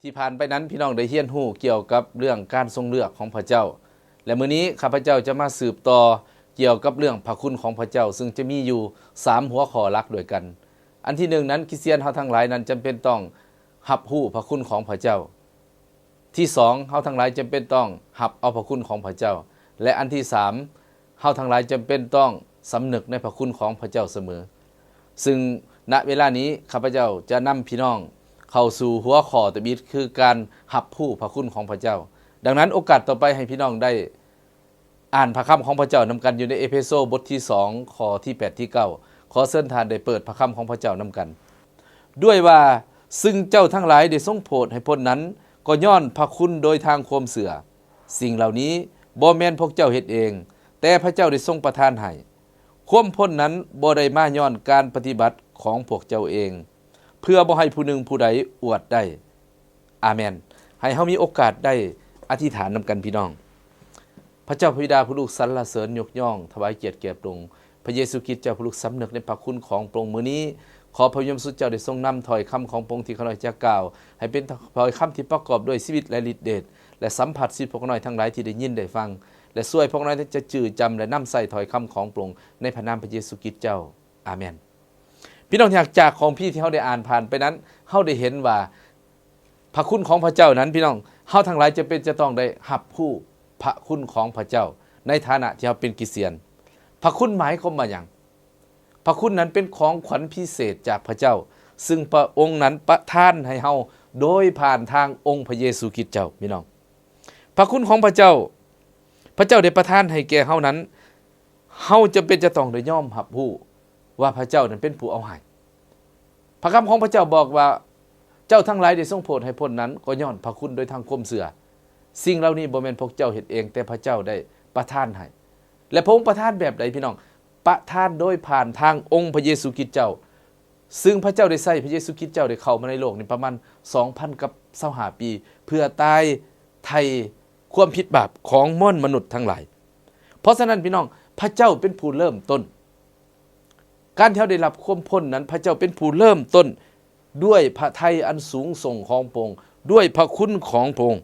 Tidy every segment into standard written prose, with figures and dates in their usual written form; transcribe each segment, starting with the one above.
ที่ผ่านไปนั้นพี่น้องได้เรียนรู้เกี่ยวกับเรื่องการทรงเลือกของพระเจ้าและมื้อนี้ข้าพเจ้าจะมาสืบต่อเกี่ยวกับเรื่องพระคุณของพระเจ้าซึ่งจะมีอยู่3หัวข้อหลักด้วยกันอันที่1นั้นคริสเตียนเฮาทั้งหลายนั้นจำเป็นต้องรับรู้พระคุณของพระเจ้าที่2เฮาทั้งหลายจำเป็นต้องรับเอาพระคุณของพระเจ้าและอันที่3เฮาทั้งหลายจำเป็นต้องสำนึกในพระคุณของพระเจ้าเสมอซึ่งณเวลานี้ข้าพเจ้าจะนำพี่น้องเข้าสู่หัวข้อตะบิดคือการรับรู้พระคุณของพระเจ้าดังนั้นโอกาสต่อไปให้พี่น้องได้อ่านพระคำของพระเจ้านำกันอยู่ในเอเฟโซบทที่2ข้อที่8ที่9ขอเชิญท่านได้เปิดพระคำของพระเจ้านำกันด้วยว่าซึ่งเจ้าทั้งหลายได้ทรงโปรดให้พ้นนั้นก็ย้อนพระคุณโดยทางความเสื่อสิ่งเหล่านี้บ่แม่นพวกเจ้าเฮ็ดเองแต่พระเจ้าได้ทรงประทานให้ความพ้นนั้นบ่ได้มาย้อนการปฏิบัติของพวกเจ้าเองเพื่อบ่ให้ผู้หนึ่งผู้ใดอวดได้อาเมนให้เฮามีโอกาสได้อธิษฐานนำกันพี่น้องพระเจ้าพระบิดาผู้ลูกสรรเสริญยกย่องถวายเกียรติแก่พระองค์พระเยซูคริสต์เจ้าผู้ลูกสำนึกในพระคุณของพระองค์มื้อนี้ขอพระยมสุดเจ้าได้ทรงนำถ้อยคำของพระองค์ที่ข้าน้อยจะกล่าวให้เป็นถ้อยคำที่ประกอบด้วยชีวิตและฤทธิ์เดชและสัมผัสสิทธิพวกน้อยทั้งหลายที่ได้ยินได้ฟังและช่วยพวกน้อยจะจืดจำและนำใส่ถ้อยคำของพระองค์ในพระนามพระเยซูคริสต์เจ้าอาเมนพี่น้องจากของพี่ที่เฮาได้อ่านผ่านไปนั้นเฮาได้เห็นว่าพระคุณของพระเจ้านั้นพี่น้องเฮาทั้งหลายจะต้องได้รับรู้พระคุณของพระเจ้าในฐานะที่เฮาเป็นคริสเตียนพระคุณหมายความว่าหยังพระคุณนั้นเป็นของขวัญพิเศษจากพระเจ้าซึ่งพระองค์นั้นประทานให้เฮาโดยผ่านทางองค์พระเยซูคริสต์เจ้าพี่น้องพระคุณของพระเจ้าได้ประทานให้แก่เฮานั้นเฮาจำเป็นจะต้องได้ยอมรับรู้ว่าพระเจ้านั้นเป็นผู้เอาให้พระคำของพระเจ้าบอกว่าเจ้าทั้งหลายได้ทรงโปรดให้พ้นนั้นก็ย้อนพระคุณโดยทางความเชื่อสิ่งเหล่านี้บ่แม่นพวกเจ้าเฮ็ดเองแต่พระเจ้าได้ประทานให้และพระองค์ประทานแบบใดพี่น้องประทานโดยผ่านทางองค์พระเยซูคริสต์เจ้าซึ่งพระเจ้าได้ใช้พระเยซูคริสต์เจ้าได้เข้ามาในโลกนี้ประมาณ 2,000 กับ25ปีเพื่อตายไถ่ความผิดบาปของมวลมนุษย์ทั้งหลายเพราะฉะนั้นพี่น้องพระเจ้าเป็นผู้เริ่มต้นการที่เราได้รับความพ้นนั้นพระเจ้าเป็นผู้เริ่มต้นด้วยพระทัยอันสูงส่งของพระองค์ด้วยพระคุณของพระองค์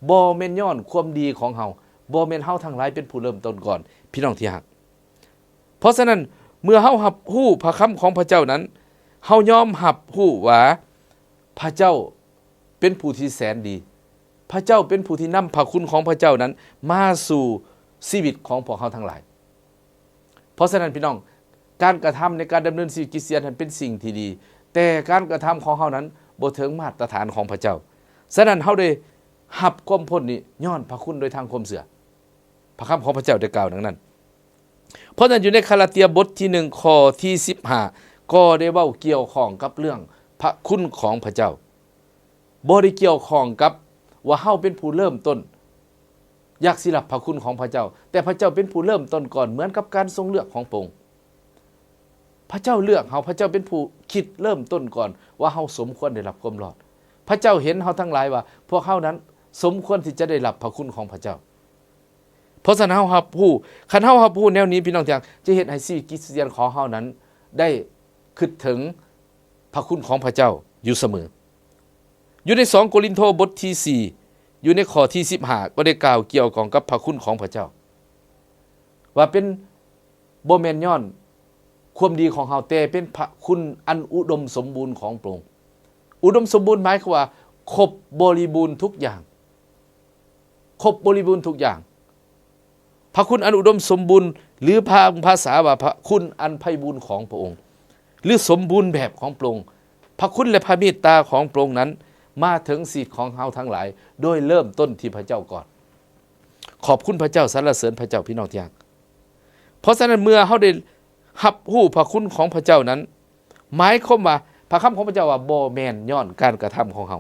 บ่แม่นย้อนความดีของเฮาบ่แม่นเฮาทั้งหลายเป็นผู้เริ่มต้นก่อนพี่น้องที่รักเพราะฉะนั้นเมื่อเฮารับรู้พระคำของพระเจ้านั้นเฮายอมรับรู้ว่าพระเจ้าเป็นผู้ที่แสนดีพระเจ้าเป็นผู้ที่นำพระคุณของพระเจ้านั้นมาสู่ชีวิตของพวกเฮาทั้งหลายเพราะฉะนั้นพี่น้องการกระทำในการดำเนินชีวิตคริสเตียนนั้นเป็นสิ่งที่ดีแต่การกระทำของเฮานั้นบ่ถึงมาตรฐานของพระเจ้าฉะนั้นเฮาได้รับความพ้นนี้ย้อนพระคุณโดยทางความเชื่อพระคำของพระเจ้าได้กล่าวดังนั้นเพราะฉะนั้นอยู่ในคาลาเตียบทที่1ข้อที่15ก็ได้เว้าเกี่ยวข้องกับเรื่องพระคุณของพระเจ้าบ่ได้เกี่ยวข้องกับว่าเฮาเป็นผู้เริ่มต้นอยากสิรับพระคุณของพระเจ้าแต่พระเจ้าเป็นผู้เริ่มต้นก่อนเหมือนกับการทรงเลือกของพระองค์พระเจ้าเลือกเฮาพระเจ้าเป็นผู้คิดเริ่มต้นก่อนว่าเฮาสมควรได้รับความรอดพระเจ้าเห็นเฮาทั้งหลายว่าพวกเฮานั้นสมควรที่จะได้รับพระคุณของพระเจ้าเพราะฉะนั้นเฮารับรู้คันเฮารับรู้แนวนี้พี่น้องจะเฮ็ดให้ชีวิตคริสเตียนของเฮานั้นได้คิดถึงพระคุณของพระเจ้าอยู่เสมออยู่ใน2โครินธ์บทที่4อยู่ในข้อที่15ก็ได้กล่าวเกี่ยวกับพระคุณของพระเจ้าว่าเป็นบ่แม่นย้อนความดีของเฮาแต่เป็นพระคุณอันอุดมสมบูรณ์ของพระองค์อุดมสมบูรณ์หมายความว่าครบบริบูรณ์ทุกอย่างครบบริบูรณ์ทุกอย่างพระคุณอันอุดมสมบูรณ์หรือภาษาว่าพระคุณอันไพบูลย์ของพระองค์หรือสมบูรณ์แบบของพระองค์พระคุณและพระเมตตาของพระองค์นั้นมาถึงสิทธิ์ของเฮาทั้งหลายโดยเริ่มต้นที่พระเจ้าก่อนขอบคุณพระเจ้าสรรเสริญพระเจ้าพี่น้องที่รักเพราะฉะนั้นเมื่อเฮาได้รับรู้พระคุณของพระเจ้านั้นหมายความว่าพระคำของพระเจ้าว่าบ่แม่นย้อนการกระทำของเฮา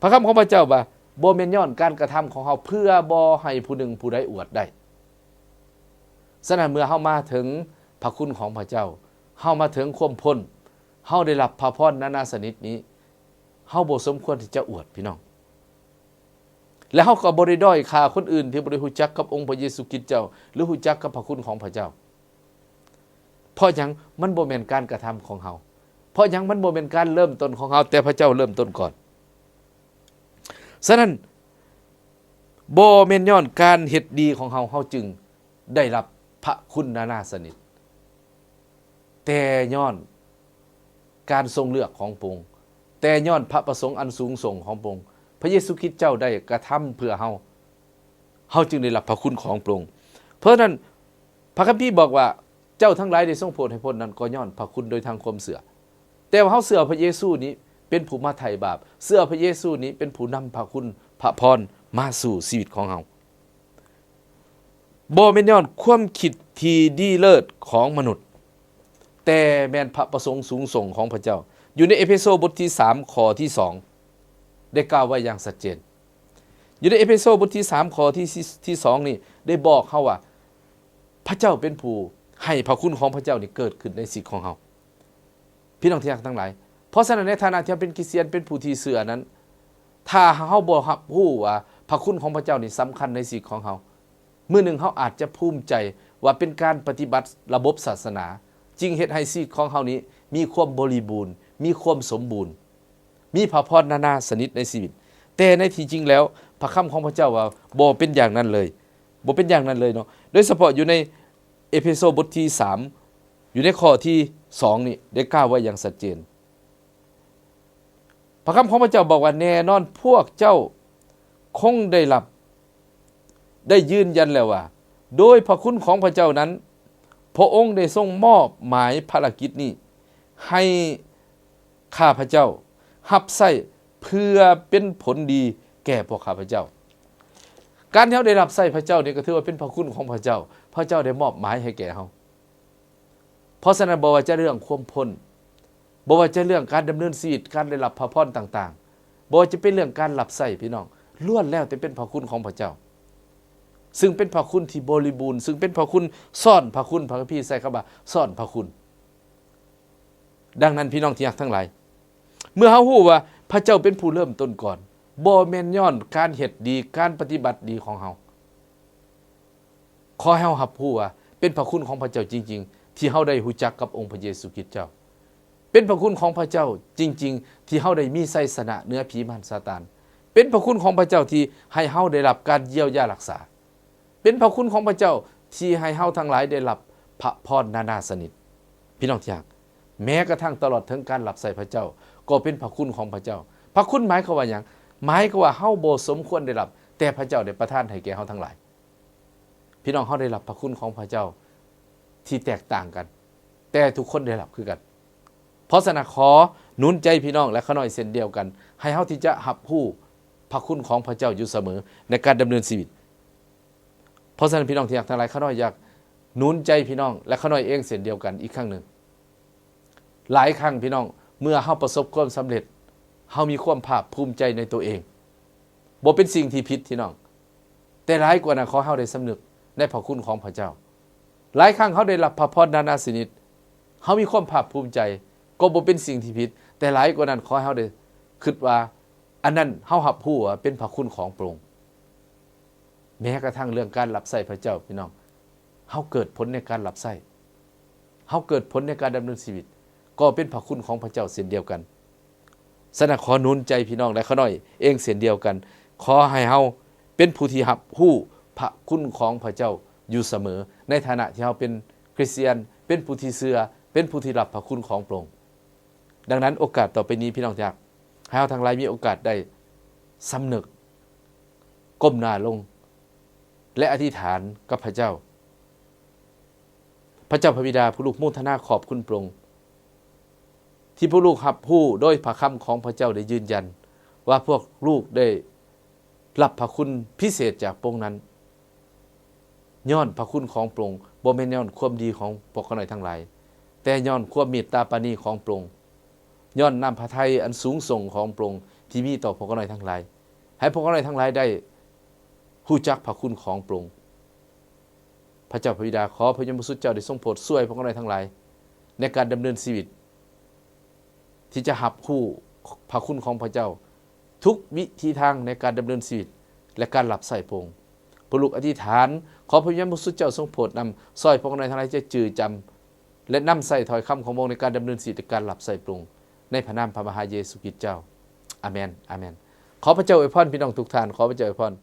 พระคำของพระเจ้าว่าบ่แม่นย้อนการกระทำของเฮาเพื่อบ่ให้ผู้หนึ่งผู้ใดอวดได้ฉะนั้นเมื่อเฮามาถึงพระคุณของพระเจ้าเฮามาถึงความพ้นเฮาได้รับพระพรนานาชนิดนี้เฮาบ่สมควรที่จะอวดพี่น้องและเฮาก็บ่ได้ด้อยค่าคนอื่นที่บ่ได้รู้จักกับองค์พระเยซูคริสต์เจ้าหรือรู้จักกับพระคุณของพระเจ้าเพราะหยังมันบ่แม่นการกระทำของเฮา เพราะยังมันบ่เป็นการเริ่มต้นของเขาแต่พระเจ้าเริ่มต้นก่อนฉะนั้นบ่แม่นย้อนการเฮ็ดดีของเฮาจึงได้รับพระคุณนานาสนิทแต่ย้อนการทรงเลือกของพระองค์แต่ย้อนพระประสงค์อันสูงส่งของพระองค์พระเยซูคริสต์เจ้าได้กระทำเพื่อเฮาจึงได้รับพระคุณของพระองค์เพราะนั้นพระคัมภีร์บอกว่าเจ้าทั้งหลายได้ทรงโปรดให้พ้นนั้นก็ย้อนพระคุณโดยทางความเชื่อแต่ว่าเฮาเชื่อพระเยซูนี้เป็นผู้มาไถ่บาปเชื่อพระเยซูนี้เป็นผู้นำพระคุณพระพรมาสู่ชีวิตของเฮาบ่แม่นย้อนความคิดที่ดีเลิศของมนุษย์แต่แม่นพระประสงค์สูงส่งของพระเจ้าอยู่ในเอเฟโซบทที่3ข้อที่2ได้กล่าวไว้อย่างชัดเจนอยู่ในเอเฟโซบทที่3ข้อที่2นี่ได้บอกเฮาว่าพระเจ้าเป็นผู้ให้พระคุณของพระเจ้านี่เกิดขึ้นในชีวิตของเฮาพี่น้องที่รักทั้งหลายเพราะฉะนั้นในฐานะที่เป็นคริสเตียนเป็นผู้ที่เชื่อนั้นถ้าเฮาบ่รู้ว่าพระคุณของพระเจ้านี่สำคัญในชีวิตของเฮามื้อหนึ่งเฮาอาจจะภูมิใจว่าเป็นการปฏิบัติระบบศาสนาจึงเฮ็ดให้ชีวิตของเฮานี้มีความบริบูรณ์มีความสมบูรณ์มีพระพรนานาสนิทในชีวิตแต่ในที่จริงแล้วพระคำของพระเจ้าว่าบ่เป็นอย่างนั้นเลยบ่เป็นอย่างนั้นเลยเนาะโดยเฉพาะอยู่ในเอเฟโซบทที่3อยู่ในข้อที่2นี่ได้กล่าวไว้อย่างชัดเจนพระคำของพระเจ้าบอกว่าแน่นอนพวกเจ้าคงได้ยืนยันแล้วว่าโดยพระคุณของพระเจ้านั้นพระองค์ได้ทรงมอบหมายภารกิจนี้ให้ข้าพเจ้ารับใช้เพื่อเป็นผลดีแก่พวกข้าพเจ้าการที่เราได้รับใช้พระเจ้านี่ก็ถือว่าเป็นพระคุณของพระเจ้าพระเจ้าได้มอบหมายให้แก่เราเพราะฉะนั้นบ่ว่าจะเรื่องความพ้นบ่ว่าจะเรื่องการดำเนินชีวิตการได้รับพระพรต่างๆบ่ว่าจะเป็นเรื่องการรับใช้พี่น้องล้วนแล้วแต่เป็นพระคุณของพระเจ้าซึ่งเป็นพระคุณที่บริบูรณ์ซึ่งเป็นพระคุณซ่อนพระคุณพระคัมภีร์ใส่คำว่าซ่อนพระคุณดังนั้นพี่น้องที่รักทั้งหลายเมื่อเฮาฮู้ว่าพระเจ้าเป็นผู้เริ่มต้นก่อนบ่แม่นย้อนการเฮ็ดดีการปฏิบัติดีของเฮาขอให้เฮารับรู้ว่าเป็นพระคุณของพระเจ้าจริงๆที่เฮาได้รู้จักกับองค์พระเยซูคริสต์เจ้าเป็นพระคุณของพระเจ้าจริงๆที่เฮาได้มีชัยชนะเหนือผีมารซาตานเป็นพระคุณของพระเจ้าที่ให้เฮาได้รับการเยียวยารักษาเป็นพระคุณของพระเจ้าที่ให้เฮาทั้งหลายได้รับพระพรนานาสนิทพี่น้องที่รักแม้กระทั่งตลอดถึงการรับใช้พระเจ้าก็เป็นพระคุณของพระเจ้าพระคุณหมายความว่าหยังหมายความว่าเฮาบ่สมควรได้รับแต่พระเจ้าได้ประทานให้แก่เฮาทั้งหลายพี่น้องเฮาได้รับพระคุณของพระเจ้าที่แตกต่างกันแต่ทุกคนได้รับคือกันเพราะฉะนั้นขอหนุนใจพี่น้องและข้าน้อยเช่นเดียวกันให้เฮาที่จะรับรู้พระคุณของพระเจ้าอยู่เสมอในการดำเนินชีวิตเพราะฉะนั้นพี่น้องที่อยากทั้งหลายข้าน้อยอยากหนุนใจพี่น้องและข้าน้อยเองเช่นเดียวกันอีกครั้งหนึ่งหลายครั้งพี่น้องเมื่อเฮาประสบความสำเร็จเฮามีความภาคภูมิใจในตัวเองบ่เป็นสิ่งที่ผิดพี่น้องแต่หลายกว่านั้นขอเฮาได้สำนึกในพระคุณของพระเจ้าหลายครั้งเฮาได้รับพระพรนานาชนิดเฮามีความภาคภูมิใจก็บ่เป็นสิ่งที่ผิดแต่หลายกว่านั้นขอให้เฮาได้คิดว่าอันนั้นเฮารับรู้ว่าเป็นพระคุณของพระองค์แม้กระทั่งเรื่องการรับใช้พระเจ้าพี่น้องเฮาเกิดผลในการรับใช้เฮาเกิดผลในการดำเนินชีวิตก็เป็นพระคุณของพระเจ้าเช่นเดียวกันฉะนั้นขอหนุนใจพี่น้องและข้าน้อยเองเช่นเดียวกันขอให้เฮาเป็นผู้ที่รับรู้พระคุณของพระเจ้าอยู่เสมอในฐานะที่เฮาเป็นคริสเตียนเป็นผู้ที่เชื่อเป็นผู้ที่รับพระคุณของพระองค์ดังนั้นโอกาสต่อไปนี้พี่น้องที่รักให้เฮาทั้งหลายมีโอกาสได้สำนึกก้มหน้าลงและอธิษฐานกับพระเจ้าพระเจ้าพระบิดาผู้ลูกโมทนาขอบคุณพระองค์ที่พวกลูกรับรู้โดยพระคำของพระเจ้าได้ยืนยันว่าพวกลูกได้รับพระคุณพิเศษจากพระองค์นั้นย้อนพระคุณของพระองค์บ่แม่นย้อนความดีของพวกเขาน้อยทั้งหลายแต่ย้อนความเมตตาปราณีของพระองค์ย้อนน้ำพระทัยอันสูงส่งของพระองค์ที่มีต่อพวกเขาน้อยทั้งหลายให้พวกเขาน้อยทั้งหลายได้รู้จักพระคุณของพระองค์พระเจ้าพระบิดาขอพระยมสุดเจ้าได้ทรงโปรดช่วยพวกเขาน้อยทั้งหลายในการดำเนินชีวิตที่จะรับรู้พระคุณของพระเจ้าทุกวิธีทางในการดำเนินชีวิตและการรับใช้พระองค์พระลูกอธิษฐานขอพระยมสุดเจ้าทรงโปรดนำซอยพวกเขาน้อยทั้งหลายจะจือจ และนำใส่ถ้อยคำของพระองค์ในการดำเนินชีวิตในการหลับใส่ปรุงในพระนามพระมหาเยซูคริสต์เจ้าอาเมนอาเมนขอพระเจ้าอวยพรพี่น้องทุกท่านขอพระเจ้าอวยพร